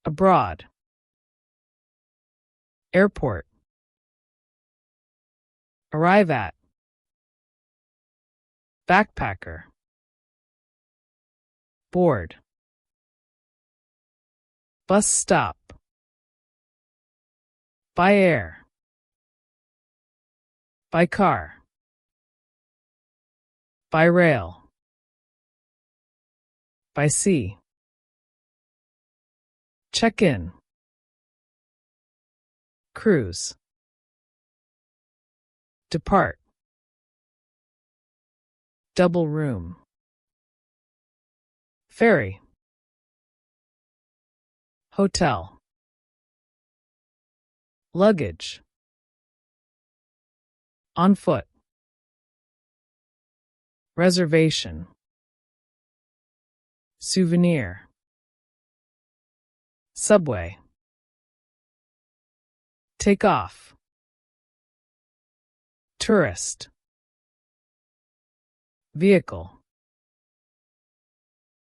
abroad, airport, arrive at, backpacker, board, bus stop, by air, by car, by rail, by sea, check in, cruise, depart, double room, ferry, hotel, luggage, on foot, reservation, souvenir, subway, take off, tourist, vehicle,